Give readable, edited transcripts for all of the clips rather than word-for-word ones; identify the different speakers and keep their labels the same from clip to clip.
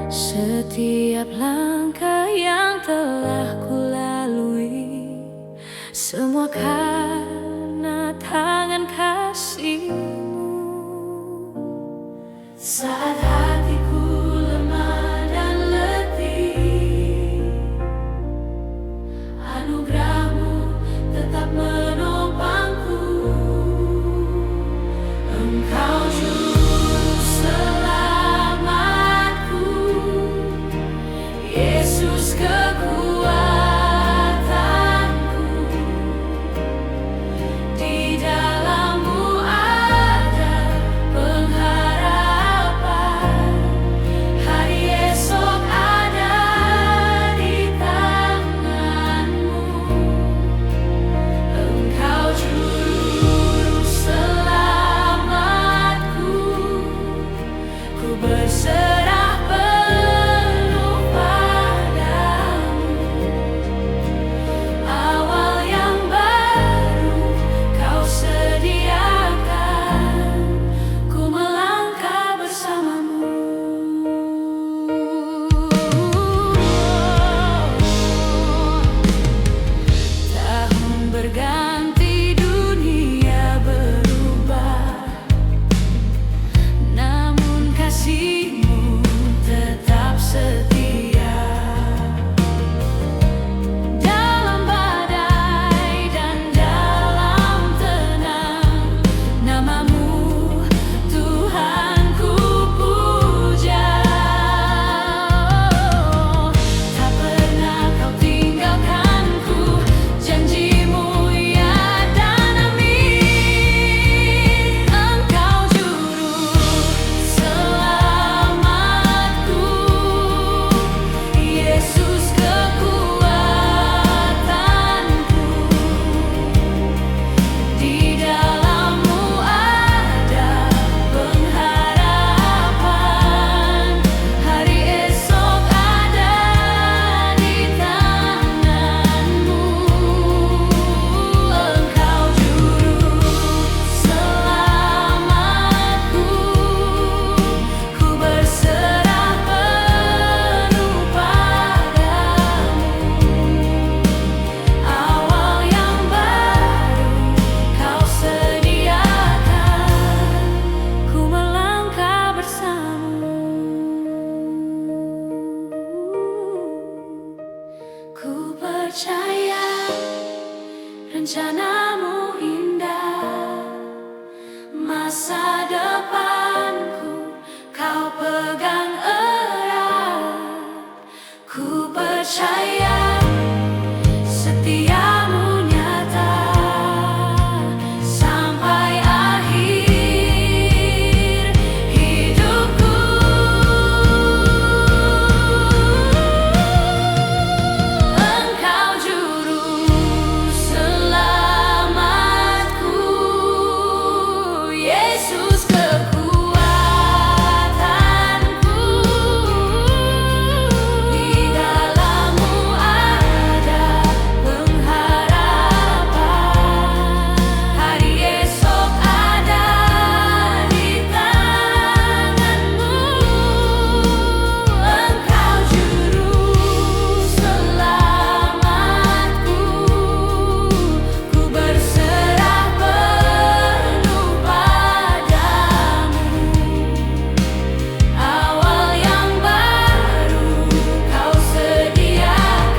Speaker 1: Setiap langkah yang telah kulalui, semua karena tangan kasih-Mu. Saat hatiku lemah dan letih, anugerah-Mu tetap menopangku. Engkau juru selamatku, Yesus kekuatanku. Di dalam-Mu ada pengharapan, hari esok ada di tangan-Mu. Engkau juru selamatku, ku berserah penuh padamu. Awal yang baru Kau sediakan, ku melangkah bersama-Mu. Tahun berganti, dunia berubah, namun kasih-Mu tetap setia. Dalam badai dan dalam tenang, nama-Mu Tuhan ku puja. Tak pernah Kau tinggalkanku, janji-Mu ya dan amin. Engkau juru selamatku, Yesus kekuatanku. Di dalam-Mu ada pengharapan, hari esok ada di tangan-Mu. Engkau juru selamatku, ku berserah penuh padamu. Awal yang baru Kau sediakan, ku melangkah bersama-Mu. Ku percaya rencana-Mu indah, masa depanku Kau pegang erat. Ku percaya setia-Mu nyata sampai akhir hidupku. Engkau juru selamatku, Yesus kekuatanku. Di dalam-Mu ada pengharapan, hari esok ada di tangan-Mu. Engkau juru selamatku, ku berserah penuh padamu. Awal yang baru Kau sediakan,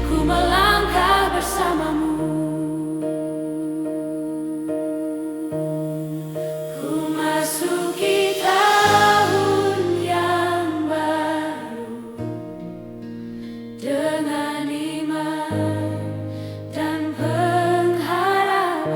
Speaker 1: ku melangkah bersama-Mu. Ku masuki tahun yang baru dengan iman dan pengharapan.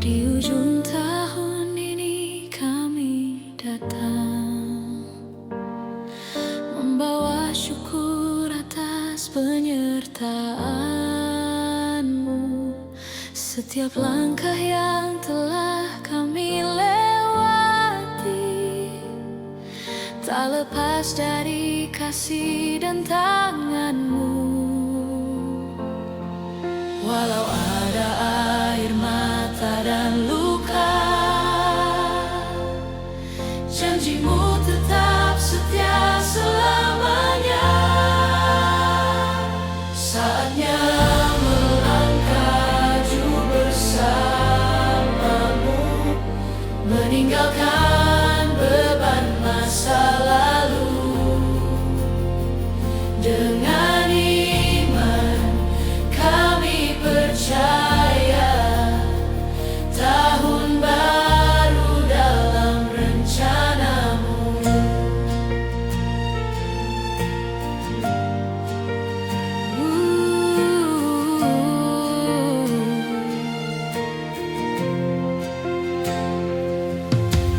Speaker 1: Di ujung tahun ini kami datang, membawa syukur atas penyertaan-Mu. Setiap langkah yang telah kami lewati, tak lepas dari kasih dan tanganmu. Walau ada air mata dan luka, janjimu tetap setia selamanya. Saatnya melangkah jauh bersamamu, meninggalkan beban masa lalu. Dengan iman kami percaya tahun baru dalam rencanamu.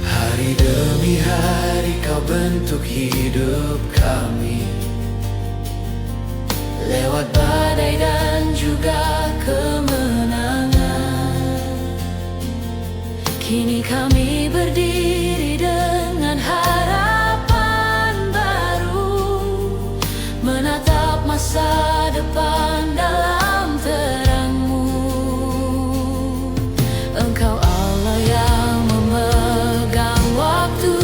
Speaker 1: Hari demi hari kau bentuk hidup kami, lewat badai dan juga kemenangan. Kini kami berdiri dengan harapan baru, menatap masa depan dalam terang-Mu. Engkau Allah yang memegang waktu,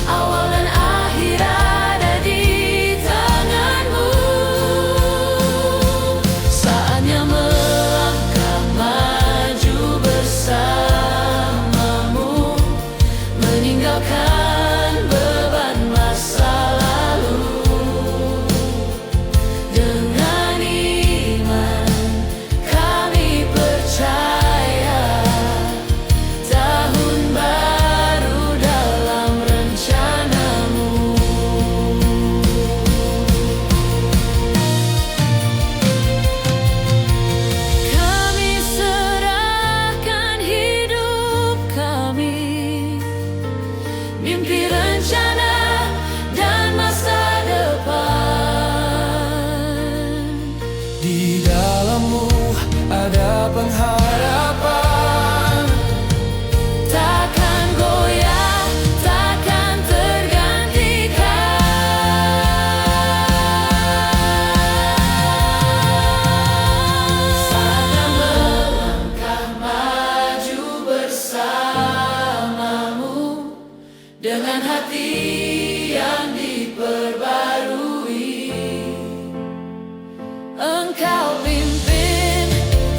Speaker 1: awal dan akhir ada di tangan-Mu. Saatnya melangkah maju bersamamu, meninggalkan beban masa lalu. Dengan iman kami percaya tahun baru dalam rencana-Mu. Kami serahkan hidup kami, mimpi, rencana, dan masa depan. Di dalam-Mu ada pengharapan, takkan goyah, takkan tergantikan. Saatnya melangkah maju bersamamu, dengan hati yang diperbarui. Engkau pimpin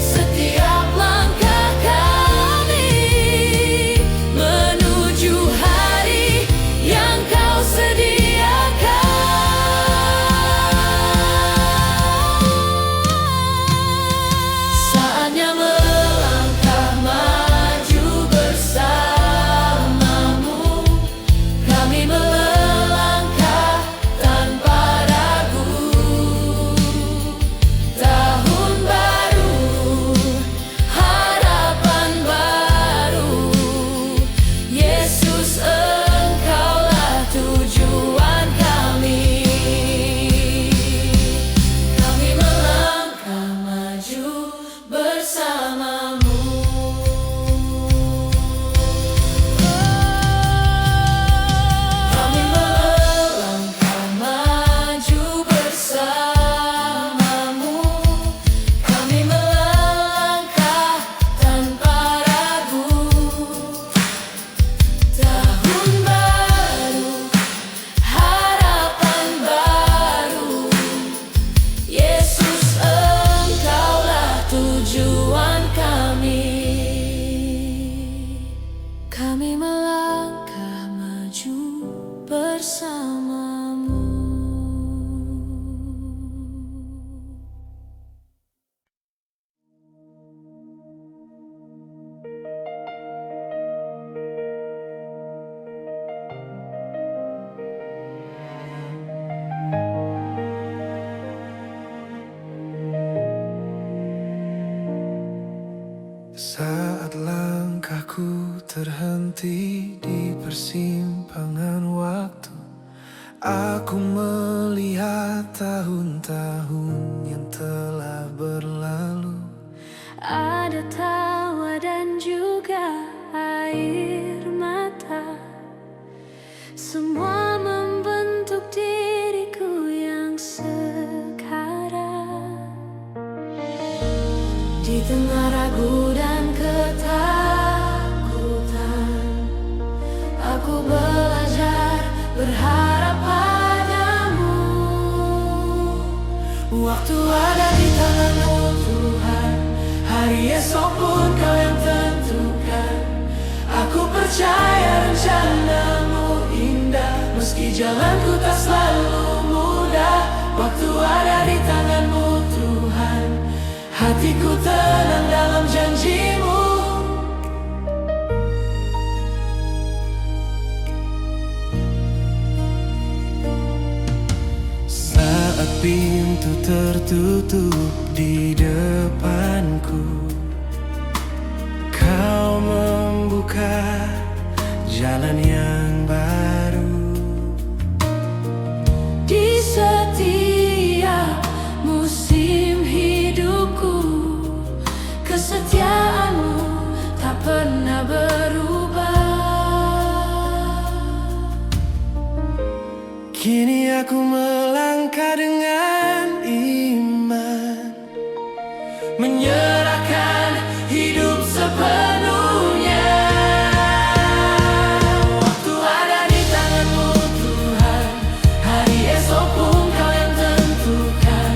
Speaker 1: setiap langkah kami, menuju hari yang Kau sediakan. Saatnya melangkah maju bersamamu, kami melangkah tanpa ragu. Tahun baru, harapan baru, Yesus Engkaulah tujuan kami. Kami melangkah maju bersamamu. Kami melangkah maju bersamamu, kami melangkah tanpa ragu. Tahun baru, harapan baru, Yesus Engkaulah tujuan kami. Kami melangkah maju bersamamu.
Speaker 2: Saat langkahku terhenti di persimpangan waktu, aku melihat tahun-tahun yang telah berlalu.
Speaker 1: Ada tawa dan juga air mata, semua membentuk diriku yang sekarang. Di tengah ragu dan ketakutan, aku belajar berharap padamu. Waktu ada di tanganmu Tuhan, hari esok pun Kau yang tentukan. Aku percaya rencanamu indah, meski jalanku tak selalu mudah. Waktu ada di tanganmu Tuhan, hatiku tenang dalam janjimu.
Speaker 2: Saat pintu tertutup di depanku, Kau membuka jalan yang baru.
Speaker 1: Di setiap musim hidupku, kesetiaanmu tak pernah berubah.
Speaker 2: Kini aku melangkah dengan iman, menyerahkan hidup sepenuhnya. Waktu ada di tanganmu Tuhan, hari esok pun Kau yang tentukan.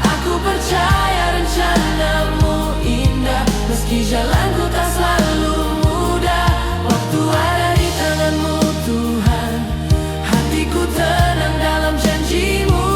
Speaker 2: Aku percaya rencanamu indah, meski jalanku tak selalu mudah. Waktu ada di tanganmu Tuhan, hatiku tenang dalam janjimu.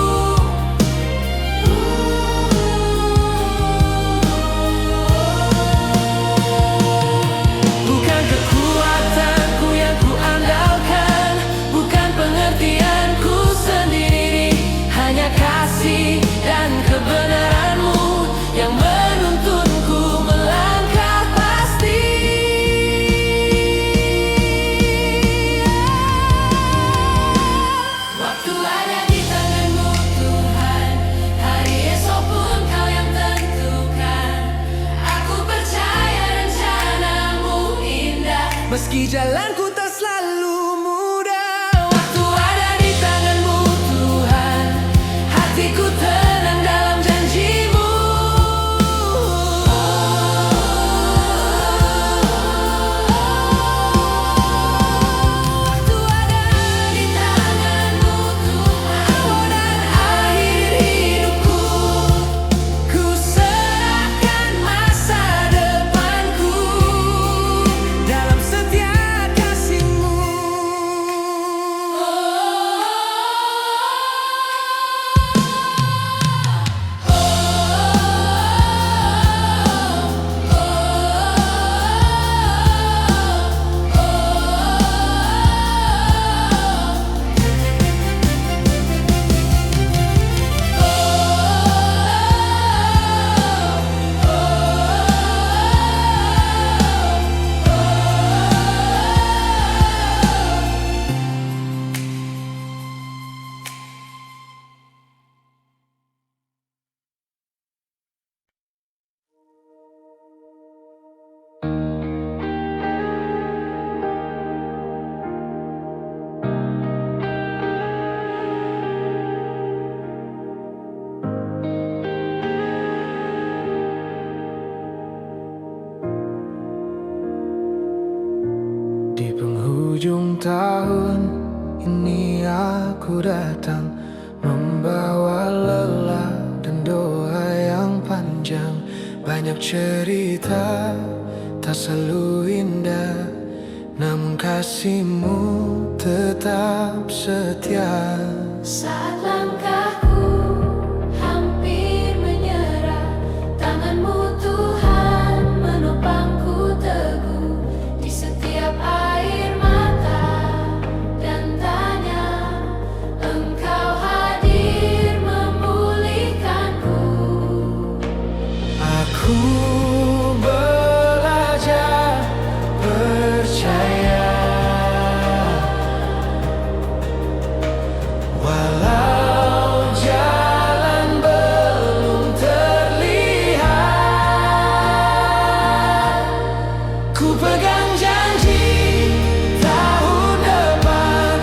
Speaker 2: Bukan kekuatanku yang ku andalkan, bukan pengertianku sendiri, hanya kasih dan kebenaranmu yang menuntunku melangkah pasti. Waktu ada di tanganmu Tuhan, hari esok pun Kau yang tentukan. Aku percaya rencanamu indah, meski jalanku tak selalu mudah. Waktu ada di tanganmu Tuhan, hatiku tenang dalam janjimu. Waktu ada di tanganmu Tuhan, awal dan akhir hidupku, ku serahkan masa depanku dalam setia kasih-Mu. Di penghujung tahun ini aku datang, membawa lelah dan doa yang panjang. Banyak cerita tak selalu indah, namun kasih-Mu tetap setia.
Speaker 1: Saat langkahku hampir menyerah, tangan-Mu Tuhan menopangku teguh. Di setiap air mata dan tanya, Engkau hadir memulihkanku.
Speaker 2: Aku belajar percaya, walau jalan belum terlihat. Ku pegang janji tahun depan,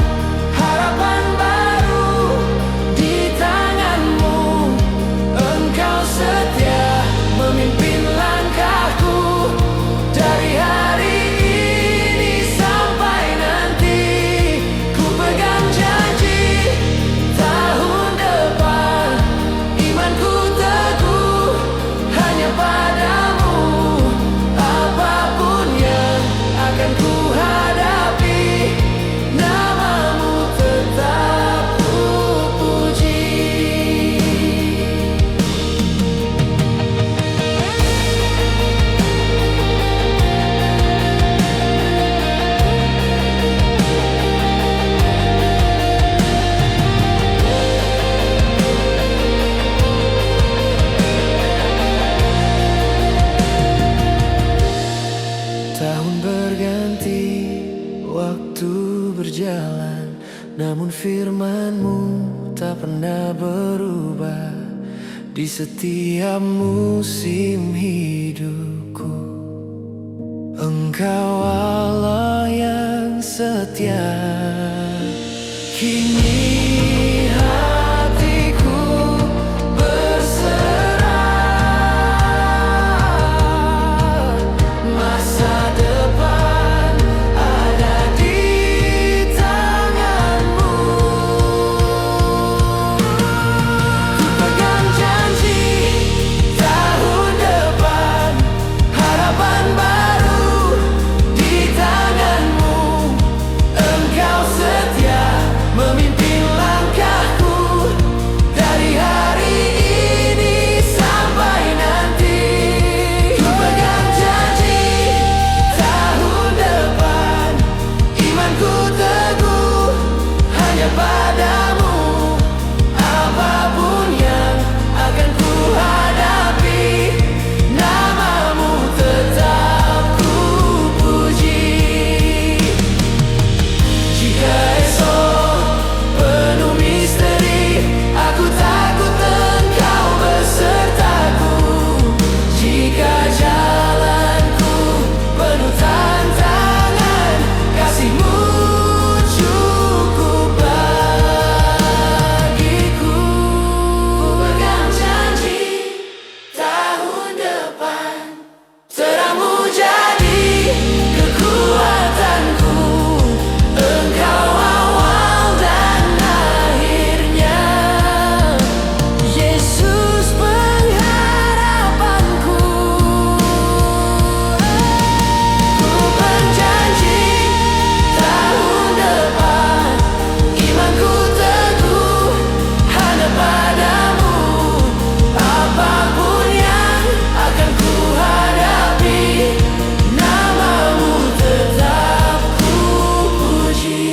Speaker 2: Tahun berganti, waktu berjalan, namun firman-Mu tak pernah berubah. Di setiap musim hidupku, Engkau Allah yang setia. Kini hatiku berserah, masa depan ada di tangan-Mu. Ku pegang janji, tahun depan harapan baru di tangan-Mu. Engkau setia memimpin langkahku dari hari ini sampai nanti. Ku pegang janji, tahun depan imanku teguh hanya padamu. Apapun yang akan ku hadapi, nama-Mu tetap ku puji. Jika esok penuh misteri, aku takut Engkau besertaku. Jika jalanku penuh tantangan, kasih-Mu cukup bagiku. Ku pegang janji, tahun depan terang-Mu jadi kekuatanku. Engkau awal dan akhirnya, Yesus pengharapanku. Ku berjanji, tahun depan imanku teguh hanya padamu. Apapun yang akan ku hadapi, nama-Mu tetap ku puji.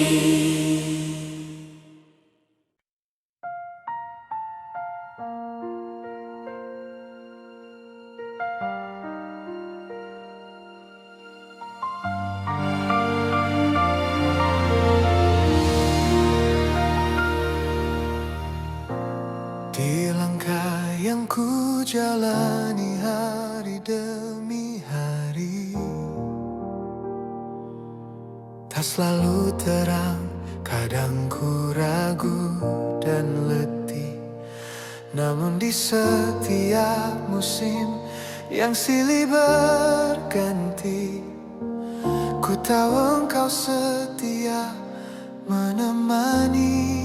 Speaker 2: Di langkah yang ku jalani hari demi hari, tak selalu terang, kadang ku ragu dan letih. Namun di setiap musim yang silih berganti, ku tahu Engkau setia menemani.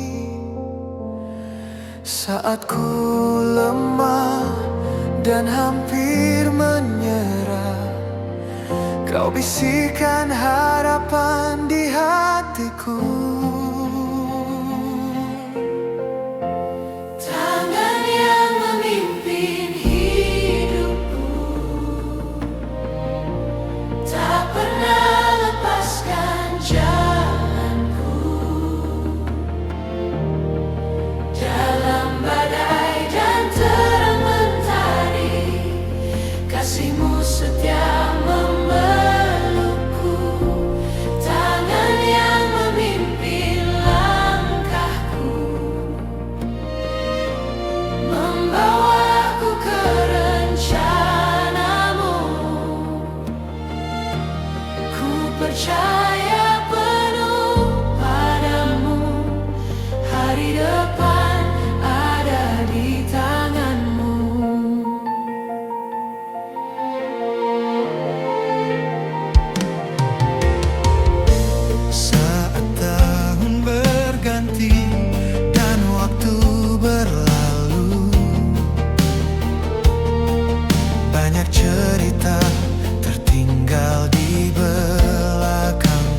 Speaker 2: Saat ku lemah dan hampir menyerah, Kau bisikan harapan di hatiku. Tangan yang memimpin hidupku tak pernah lepaskan jalanku. Dalam badai dan terang mentari, kasih-Mu setia memelukku. Tangan yang memimpin langkahku, membawaku ke rencana-Mu. Ku percaya penuh padamu, hari depan ada di tangan-Mu. Saat tahun berganti dan waktu berlalu, banyak cerita tertinggal di belakang.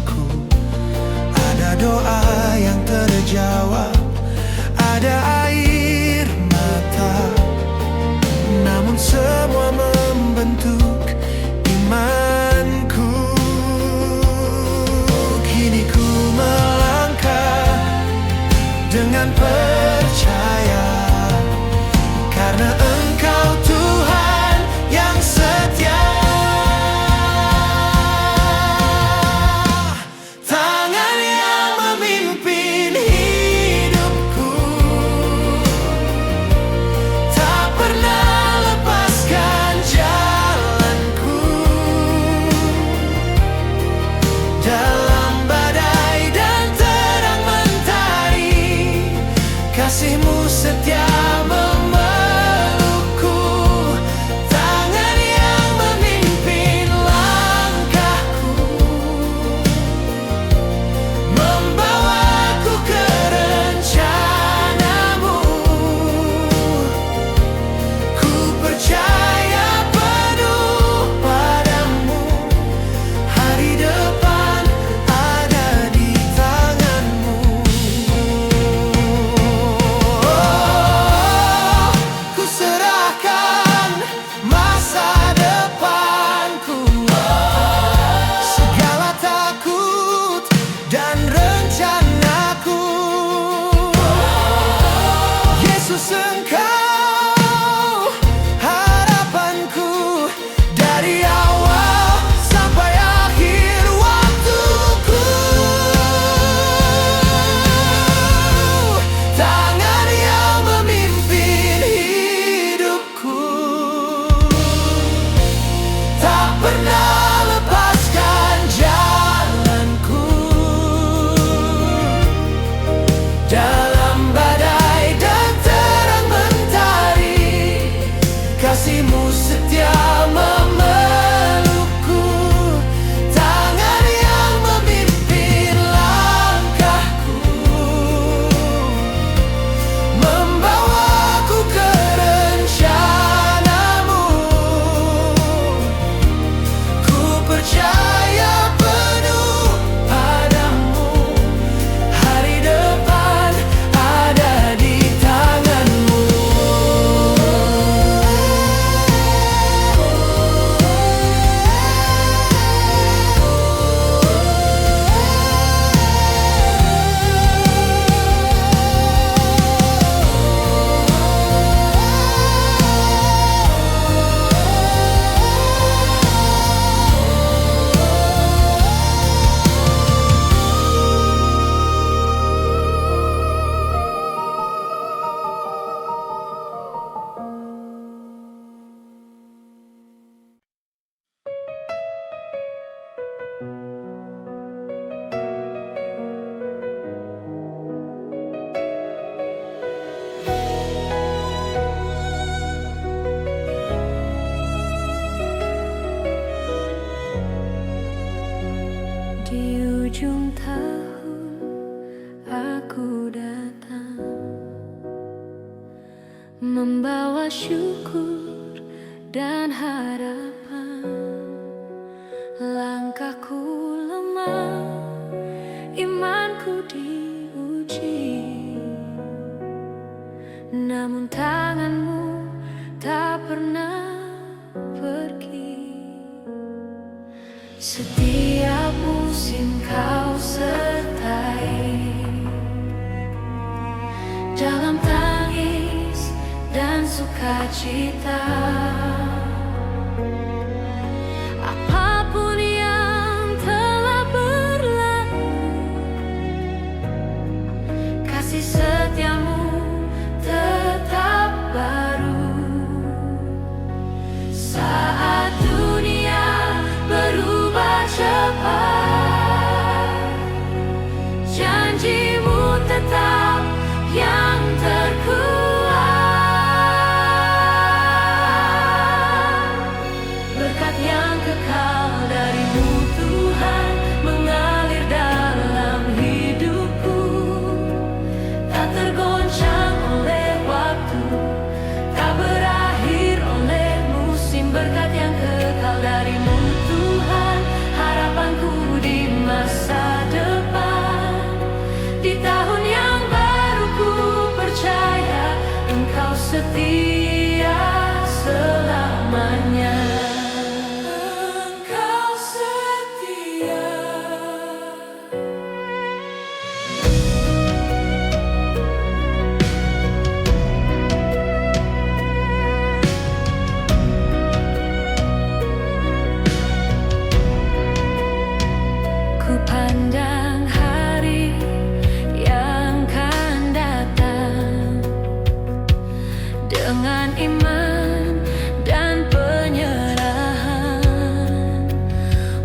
Speaker 1: Di ujung tahun aku datang, membawa syukur dan harapan. Langkahku lemah, imanku diuji, namun tanganmu tak pernah pergi. Setiap musim kau sertai, dalam tangis dan sukacita. Apapun yang telah berlalu, kasih setiamu tetap baru. Saat dunia berubah cepat, janjimu tetap yang terkuat. Berkat yang kekal darimu Tuhan mengalir dalam hidupku, tak tergoncang oleh waktu, tak berakhir oleh musim. Berkat yang kekal darimu Tuhan, harapanku di masa depan. Di tahun yang baru ku percaya Engkau setia selamanya. Engkau setia. Ku pandang hari yang kan datang dengan iman dan penyerahan.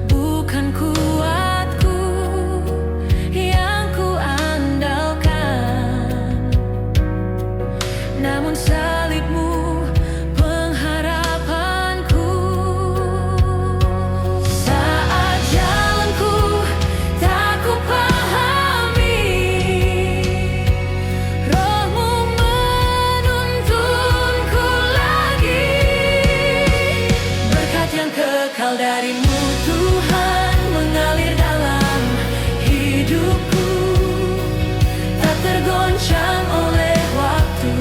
Speaker 1: Bukan kuatku yang ku andalkan, namun salibmu pengharapanku. Saat jalanku tak ku pahami, Roh-Mu menuntunku lagi. Berkat yang kekal darimu Tuhan mengalir dalam hidupku, tak tergoncang oleh waktu,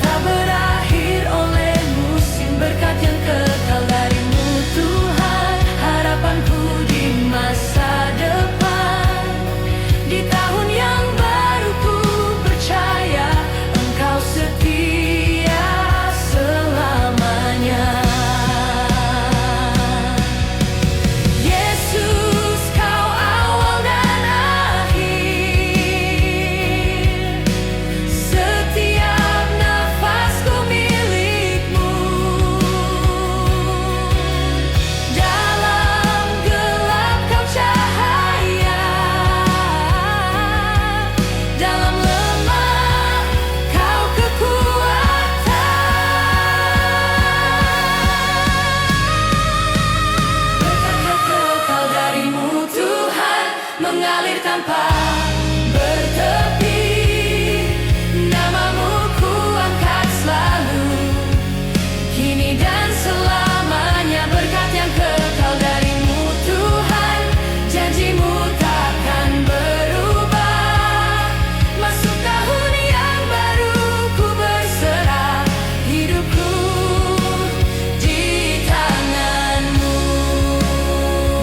Speaker 1: tak berakhir oleh musim. Berkat yang kekal darimu Tuhan, harapanku di masa depan. Di tahun yang baru ku percaya Engkau setia selamanya. Yesus, Kau awal dan akhir, setiap nafasku milik-Mu. Dalam gelap Kau cahaya, dalam lemah Kau kekuatan. Berkat yang kekal darimu Tuhan mengalir tanpa bertepi. Namamu ku angkat selalu, kini dan selamanya. Berkat yang kekal darimu Tuhan, janjimu takkan berubah. Masuk tahun yang baru ku berserah hidupku di tangan-Mu.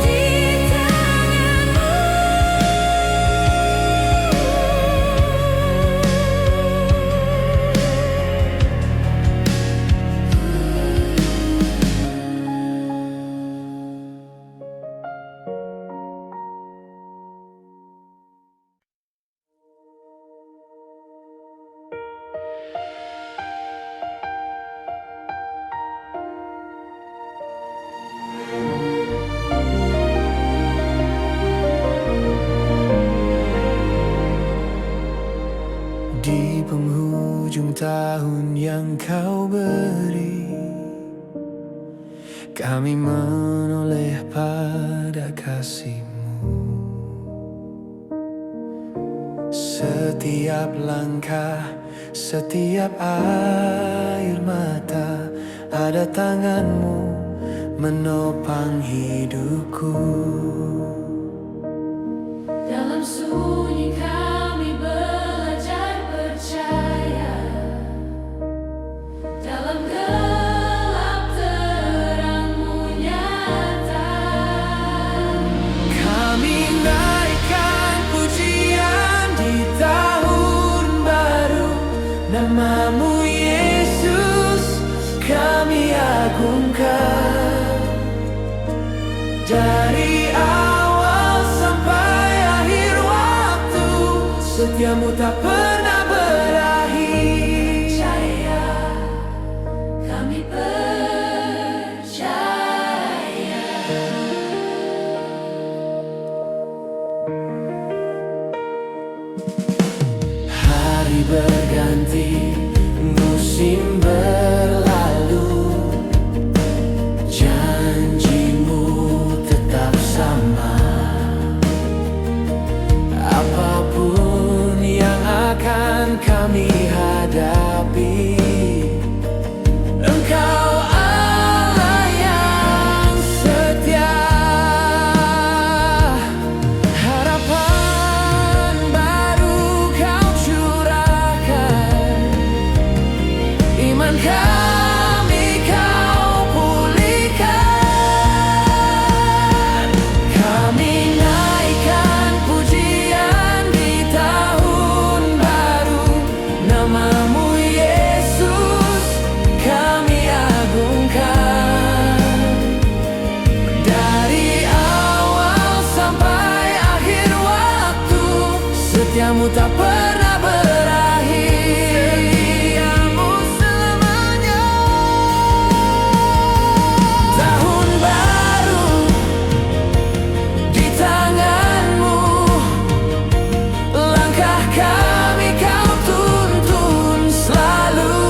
Speaker 1: Di tangan-Mu.
Speaker 2: Di penghujung tahun yang Kau beri, kami menoleh pada kasih-Mu. Setiap langkah, setiap air mata, ada tanganmu menopang hidupku.
Speaker 1: Dalam sunyi kami belajar percaya, dalam gelap terangmu nyata.
Speaker 2: Kami naikkan pujian di tahun baru, namamu Yesus kami agungkan. Dari awal sampai akhir waktu, setiamu tak pernah berakhir.
Speaker 1: Percaya, kami percaya.
Speaker 2: Hari berganti, musim berlalu, janjimu tetap sama. Apapun yang akan kami hadapi, Engkau Allah yang setia. Harapan baru Kau curahkan, iman kami Kau pulihkan. Kami naikkan pujian di tahun baru, namamu Yesus kami agungkan. Dari awal sampai akhir waktu, setiamu tak pernah berakhir. Setiamu selamanya. Tahun baru di tanganmu, langkah kami Kau tuntun selalu.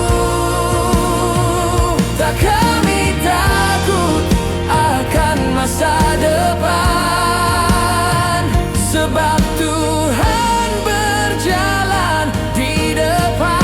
Speaker 2: Tak kami takut akan masa depan, sebab Tuhan berjalan di depan.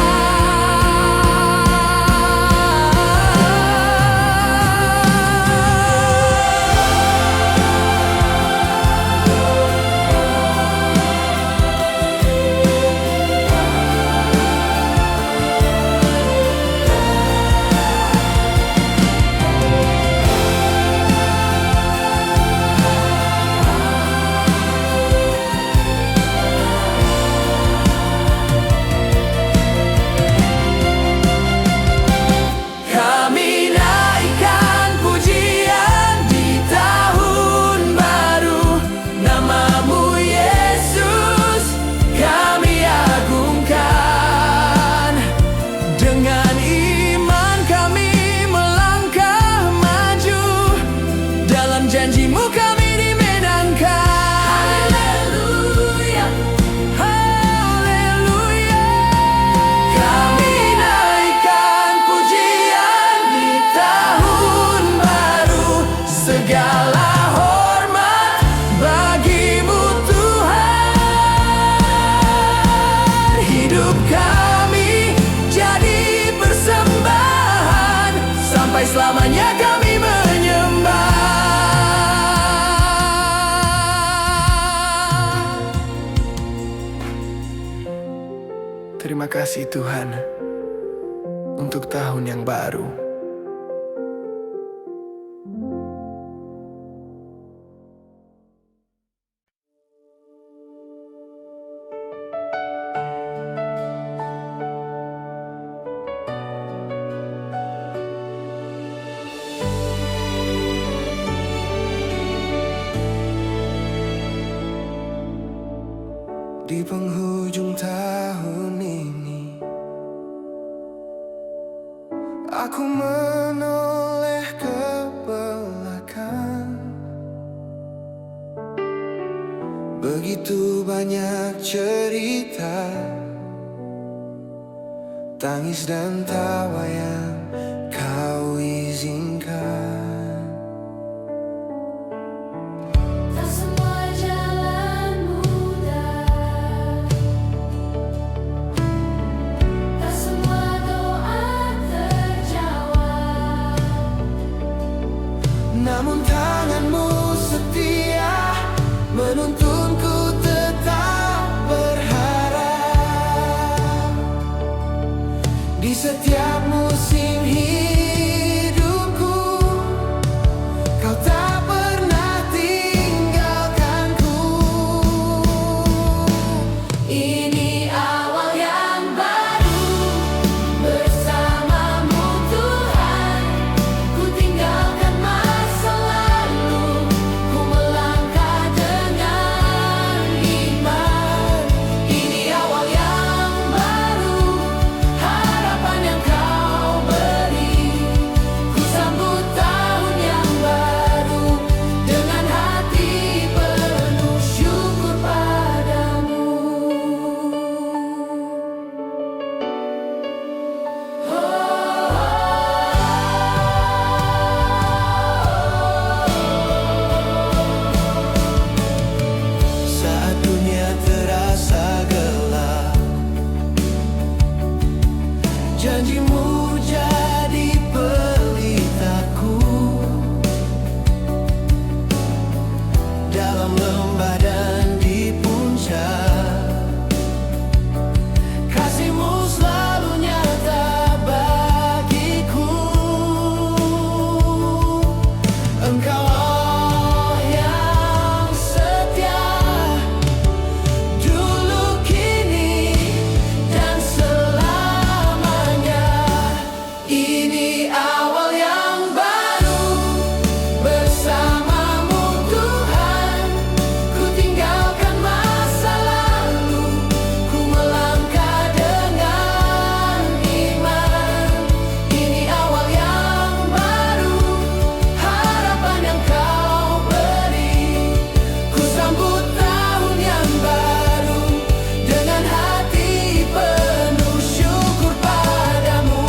Speaker 2: Kami naikkan pujian di tahun baru, namamu Yesus kami agungkan. Dengan iman kami melangkah maju, dalam janjimu kami dimenangkan.
Speaker 1: Haleluya,
Speaker 2: Haleluya. Kami naikkan pujian di tahun baru, segala hormat bagimu Tuhan. Hidup kami jadi persembahan, sampai selamanya kami menyembah. Terima kasih Tuhan untuk tahun yang baru. Di penghujung tahun ini, aku menoleh ke belakang. Begitu banyak cerita, tangis dan tawa yang Kau izinkan.
Speaker 1: tak semua jalan mudah.
Speaker 2: menuntunku tetap berharap. Di setiap musim hidupku, Kau tak pernah tinggalkanku. Ini awal yang baru bersamamu Tuhan. Ku tinggalkan masa lalu, ku melangkah dengan iman. Ini awal yang baru, harapan yang Kau beri. Ku sambut tahun yang baru dengan hati penuh syukur padamu. Saat dunia terasa gelap, janji-Mu jadi pelitaku. Dalam lembah dan di puncak, kasih-Mu selalu nyata bagiku. Engkau Allah yang setia, dulu, kini, dan selamanya. Ini awal yang baru bersamamu Tuhan. Ku tinggalkan masa lalu, ku melangkah dengan iman. Ini awal yang baru, harapan yang Kau beri. Ku sambut tahun yang baru dengan hati penuh syukur padamu.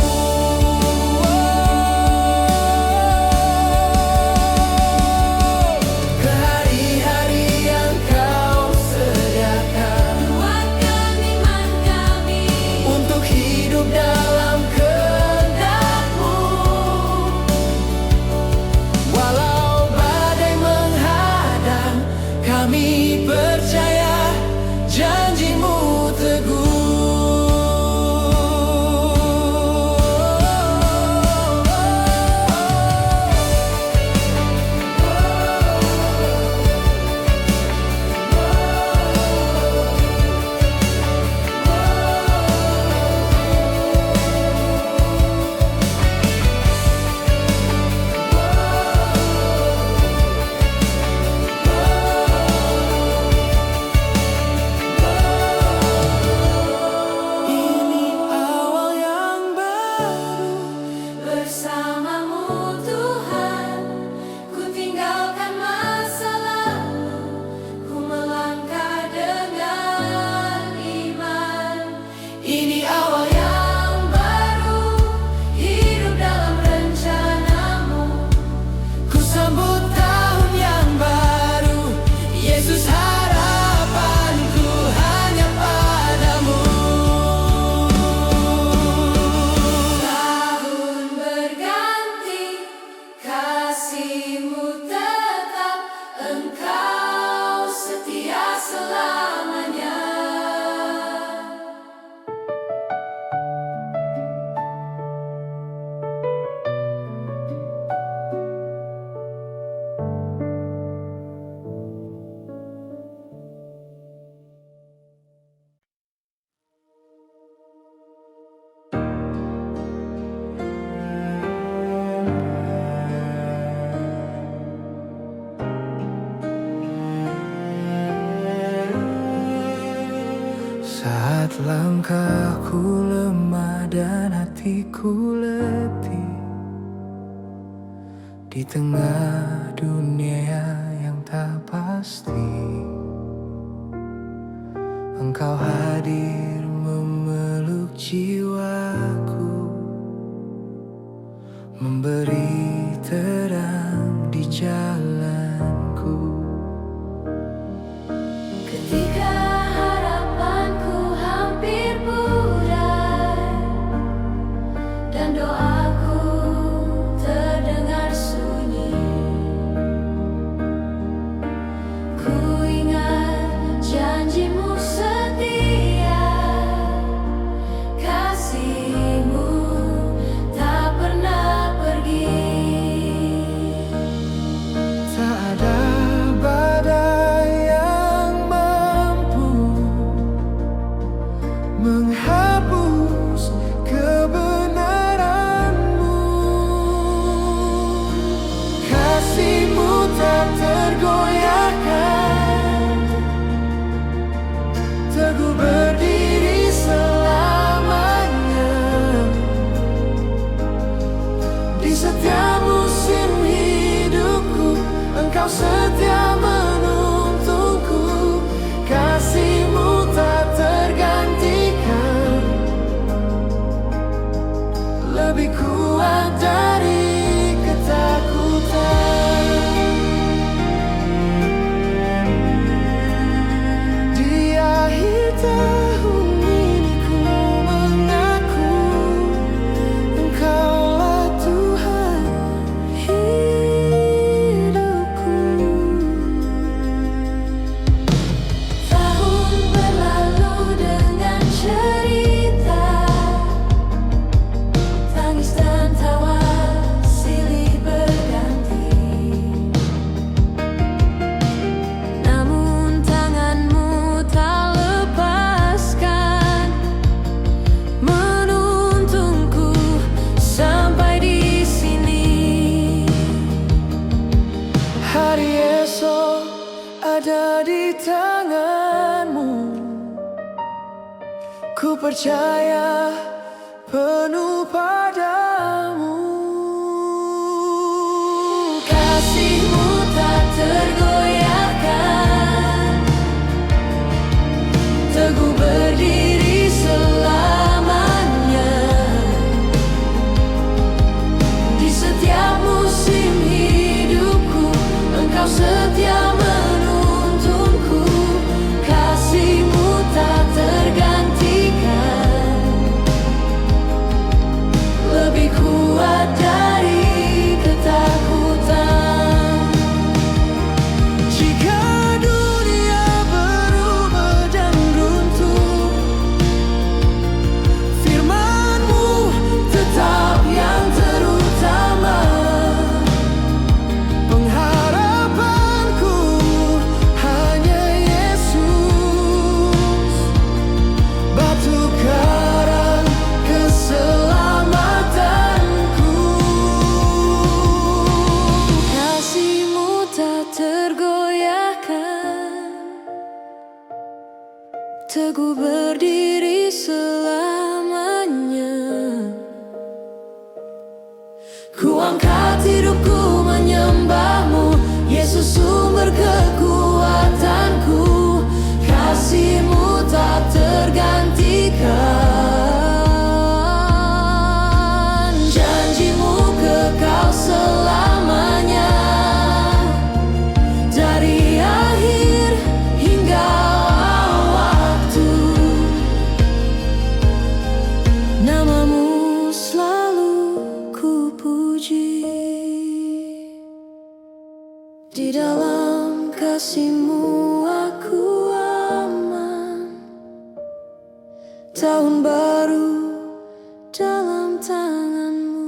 Speaker 2: Ke hari-hari yang Kau sediakan, kuatkan iman kami untuk hidup dalam kehendak-Mu. Walau badai menghadang, kami percaya janji-Mu teguh. Ini awal yang baru bersamamu Tuhan. Ku tinggalkan masa lalu, ku melangkah dengan iman. Ini awal yang baru, hidup dalam rencana-Mu. Ku sambut tahun yang baru, Yesus, harapanku hanya padamu. Tahun berganti, kasih-Mu tetap, Engkau setia selamanya. Saat langkahku lemah dan hatiku letih, di tengah dunia yang tak pasti, Engkau hadir memeluk jiwaku, memberi terang di jalanku.
Speaker 1: Ketika harapanku hampir pudar dan doaku terdengar sunyi, ku ingin
Speaker 2: di tangan-Mu. Ku percaya penuh padamu.
Speaker 1: Kasih-Mu tak tergoyahkan, teguh berdiri selamanya. Di setiap musim hidupku, Engkau setia menuntunku. Kasih-Mu tak tergantikan, lebih kuat dari ketakutan.
Speaker 2: Jika dunia berubah dan runtuh, firman-Mu tetap yang terutama. Pengharapanku hanya Yesus, batu karang keselamatanku.
Speaker 1: Kasih-Mu tak tergoyahkan, teguh berdiri selamanya. Ku angkat hidupku menyembah-Mu, Yesus sumber kekuatanku. Kasih-Mu tak tergantikan, janji-Mu kekal selamanya. Dari akhir hingga waktu, nama-Mu selalu ku puji. Di dalam kasih-Mu aku aman, tahun baru dalam tangan-Mu.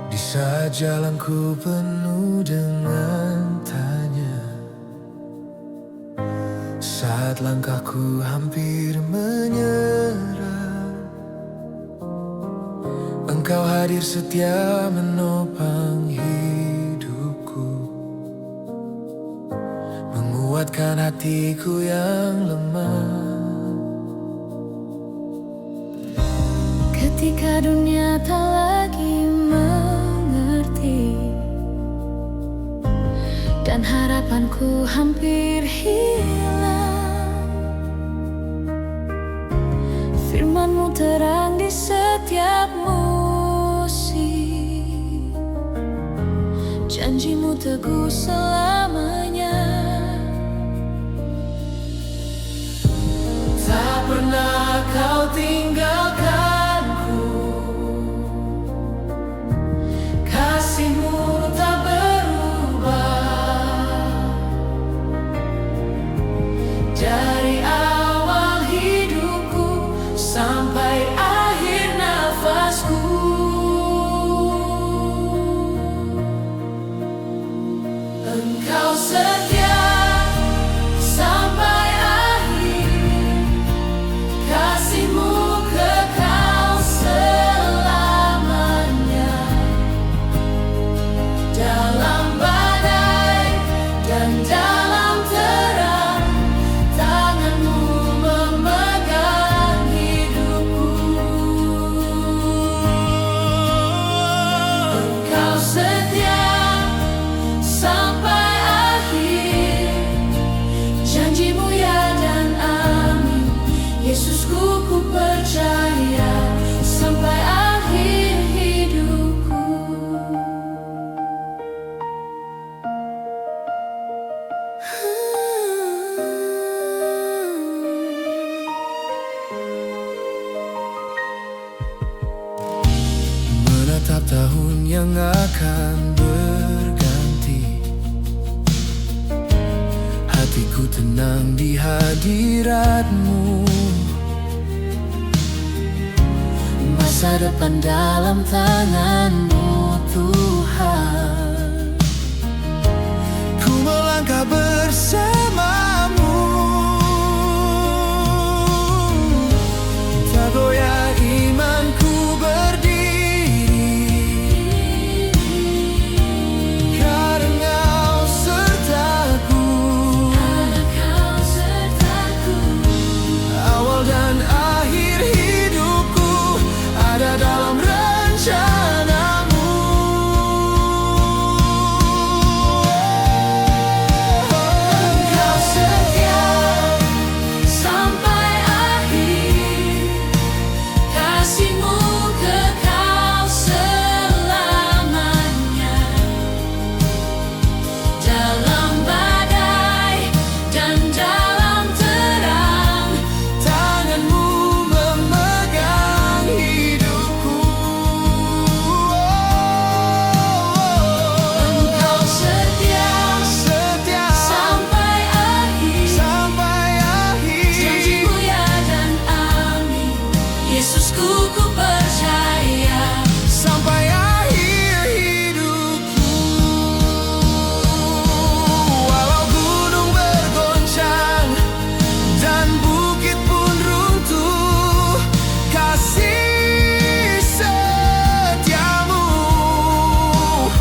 Speaker 2: Di saat jalanku penuh dengan tanya, saat langkahku hampir menyerah, Engkau hadir setia menopang hidupku, menguatkan hatiku yang lemah.
Speaker 1: Ketika dunia tak lagi mengerti dan harapanku hampir hilang, firman-Mu terang di setiap musim, janji-Mu teguh selamanya.
Speaker 2: Tak pernah Kau tinggalkanku, kasih-Mu tak berubah. Dari awal hidupku sampai akhir nafasku, Engkau setia sampai akhir. Kasih-Mu kekal selamanya. Dalam badai dan dalam terang, tangan-Mu memegang hidupku. Engkau setia sampai akhir, janji-Mu ya dan amin. Yesusku, ku percaya sampai akhir hidupku. Menatap tahun yang akan berganti, hatiku tenang di hadirat-Mu. Masa depan dalam tangan-Mu, Tuhan. Ku melangkah bersama-Mu, tak goyah imanku berdiri, karena Kau sertaku. Awal dan akhir hidupku ada dalam rencana-Mu. Engkau setia sampai akhir, kasih-Mu kekal selamanya. Dalam badai dan dalam terang, tangan-Mu memegang hidupku. Engkau setia sampai akhir, janji-Mu ya dan amin. Yesusku, ku percaya sampai akhir hidupku. Walau gunung bergoncang dan bukit pun runtuh, kasih setia-Mu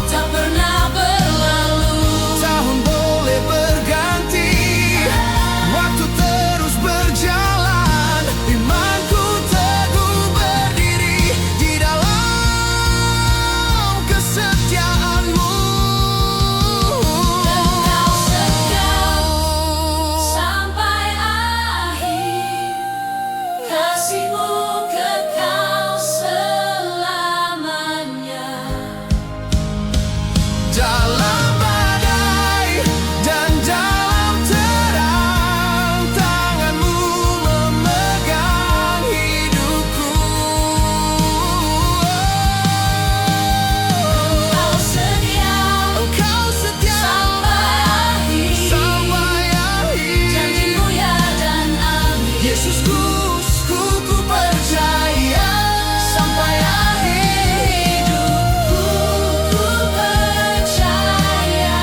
Speaker 2: tak pernah berlalu. Tahun boleh berganti, waktu terus berjalan, imanku teguh berdiri di dalam kesetiaan-Mu. Engkau setia sampai akhir, kasih-Mu kekal selamanya. Dalam badai dan dalam terang, tangan-Mu memegang hidupku. Engkau setia sampai akhir, janji-Mu ya dan amin. Yesusku, ku percaya sampai akhir hidupku. Ku percaya,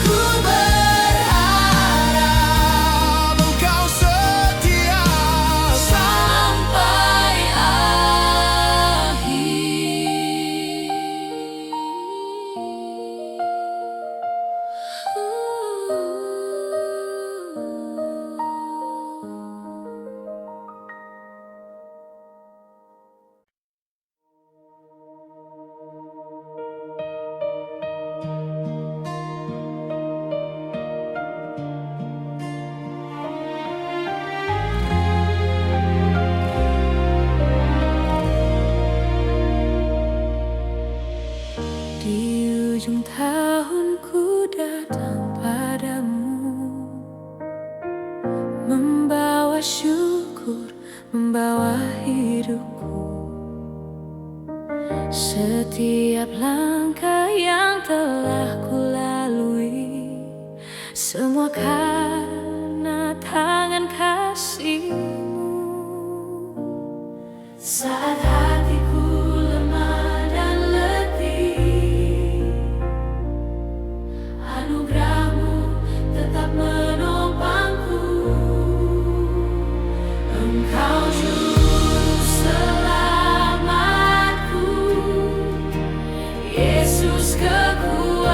Speaker 2: ku berharap Engkau setia sampai akhir. Di ujung tahun ku datang padamu, membawa syukur, membawa hidupku. Setiap langkah yang telah ku lalui, semua karena tangan kasih-Mu. Saat hatiku lemah dan letih, anugerah-Mu tetap menopangku. Engkau juru selamatku, Yesus kekuatanku.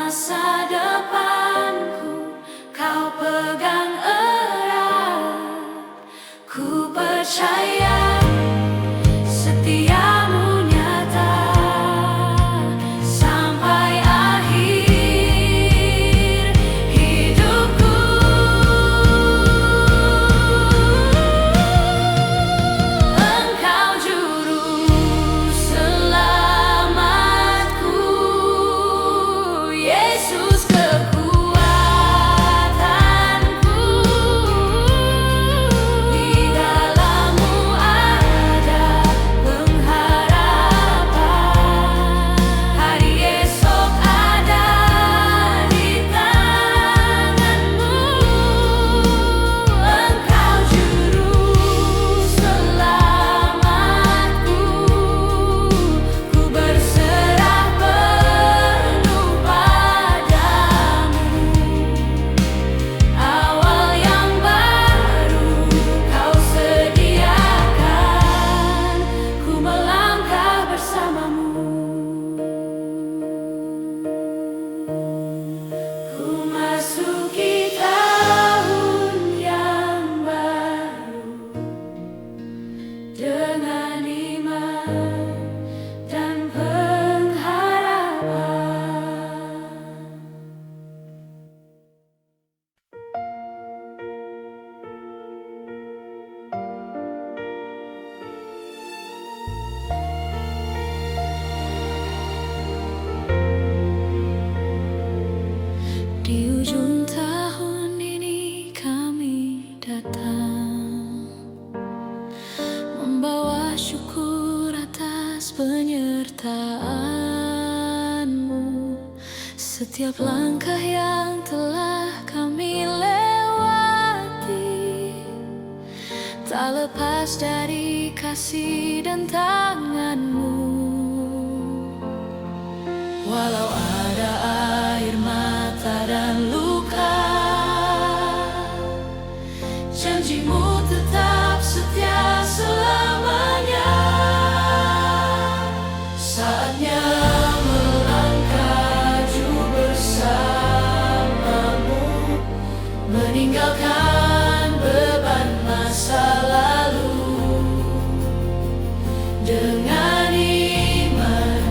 Speaker 1: masa depanku kau pegang erat. Ku percaya setiamu nyata sampai akhir hidupku. Engkau juru selamatku, Yesus kekuatanku. Di dalam-Mu ada pengharapan. Hari esok ada di tangan-Mu. Engkau juru selamatku. Ku berserah penuh padamu. Awal yang baru kau sediakan. Ku melangkah bersamamu. Ku masuki tahun yang baru dengan iman dan pengharapan. Di ujung tahun ini kami datang membawa syukur atas penyertaan-Mu. Setiap langkah yang telah kami lewati tak lepas dari kasih dan tangan-Mu. Walau ada air mata dan luka, janji-Mu tetap setia selamanya. Saatnya melangkah bersama-Mu, meninggalkan beban masa lalu. Dengan iman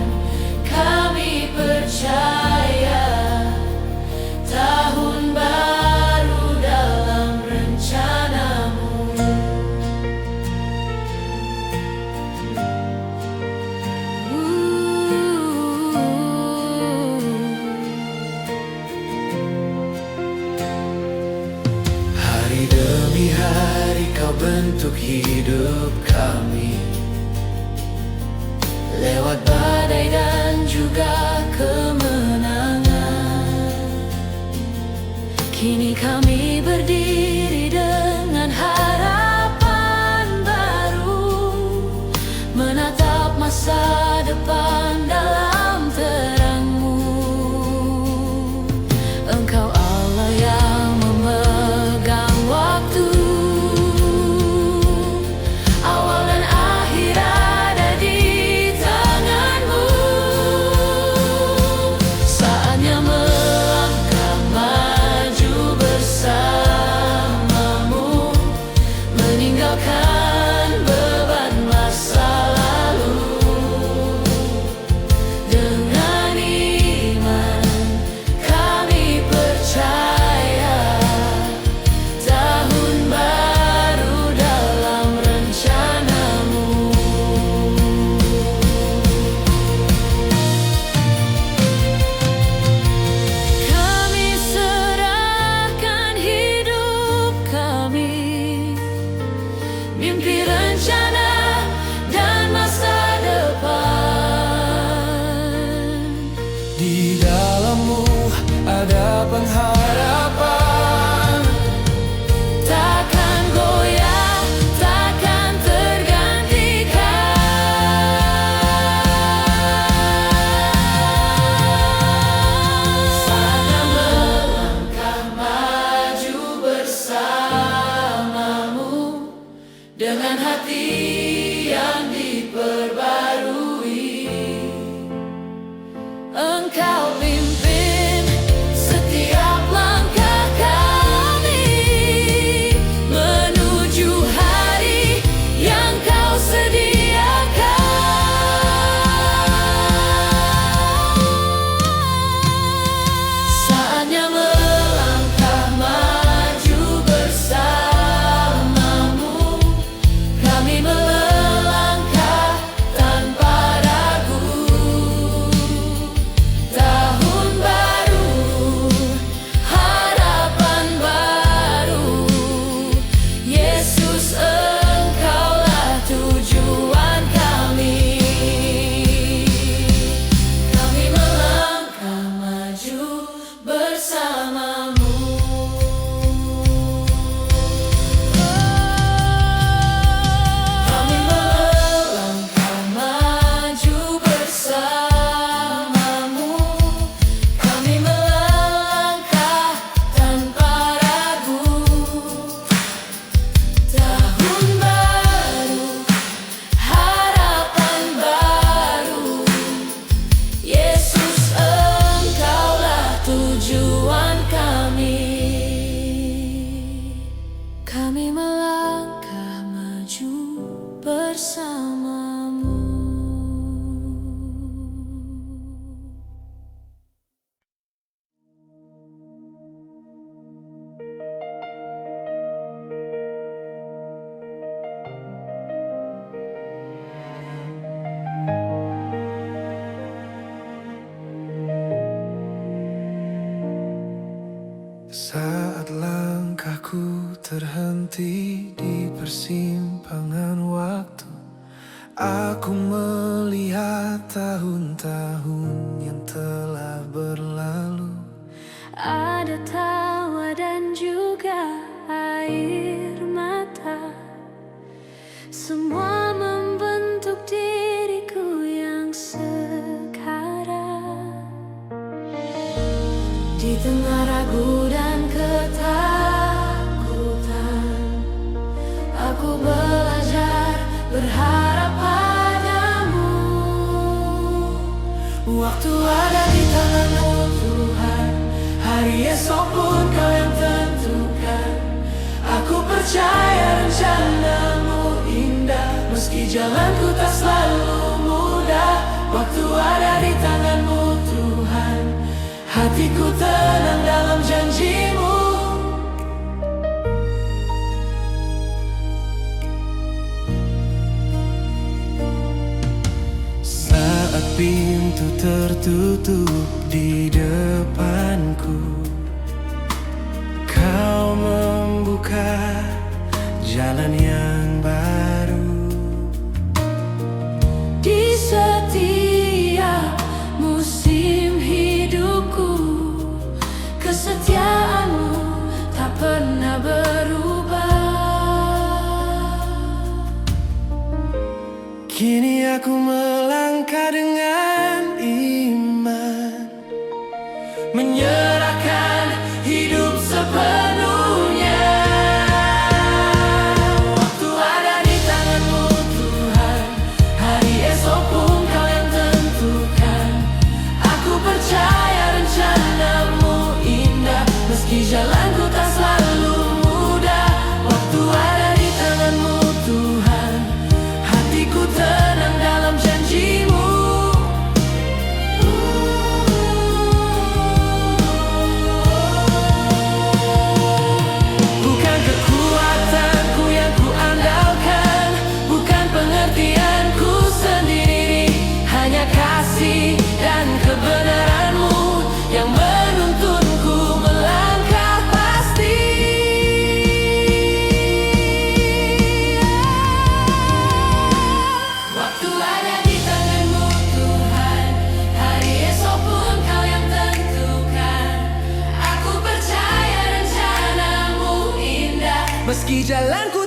Speaker 1: kami percaya tahun baru dalam rencana-Mu.
Speaker 2: Hari demi hari kau bentuk hidup kami,
Speaker 1: Lewat badai dan juga kemenangan, kini kami berdiri dengan harapan baru, menatap masa depan dalam terang-Mu. Engkau Allah yang memegang waktu, awal dan akhir ada di tangan-Mu. Saatnya melangkah maju bersama-Mu, meninggalkan beban masa lalu. Dengan iman kami percaya tahun baru dalam rencana-Mu. Kami serahkan hidup kami, mimpi, rencana, dan masa depan.
Speaker 2: di dalam-Mu ada pengharapan.
Speaker 1: Takkan goyah, takkan tergantikan. Saatnya melangkah maju bersama-Mu, dengan hati yang diperbarui. Engkau pimpin
Speaker 2: Saat langkahku terhenti di persimpangan waktu, aku melihat tahun-tahun yang telah berlalu.
Speaker 1: Ada tawa dan juga air mata, semua membentuk diriku yang sekarang. Di tengah ragu dan ketakutan, aku belajar berharap padamu. Waktu ada di tangan-Mu Tuhan, hari esok pun Kau yang tentukan. Aku percaya rencana-Mu indah, meski jalanku tak selalu mudah. Waktu ada di tangan-Mu Tuhan, hatiku tenang dalam janji-Mu.
Speaker 2: Saat pintu tertutup di depanku, Kau membuka jalan yang baru.
Speaker 1: Di setiap musim hidupku, kesetiaan-Mu tak pernah berubah.
Speaker 2: Kini aku melangkah dengan iman,
Speaker 1: Menyerahkan hidup sepenuhnya. Waktu ada di tangan-Mu Tuhan, hari esok pun Kau yang tentukan. Aku percaya rencana-Mu indah, meski jalanku tak selalu mudah. Waktu ada di tangan-Mu Tuhan, hatiku tenang dalam janji-Mu. Bukan kekuatanku yang ku andalkan, bukan pengertianku sendiri, hanya kasih dan kebenaran-Mu yang menuntunku melangkah pasti. Waktu ada di tangan-Mu Tuhan, hari esok pun Kau yang tentukan. Aku percaya rencana-Mu indah,
Speaker 2: meski jalanku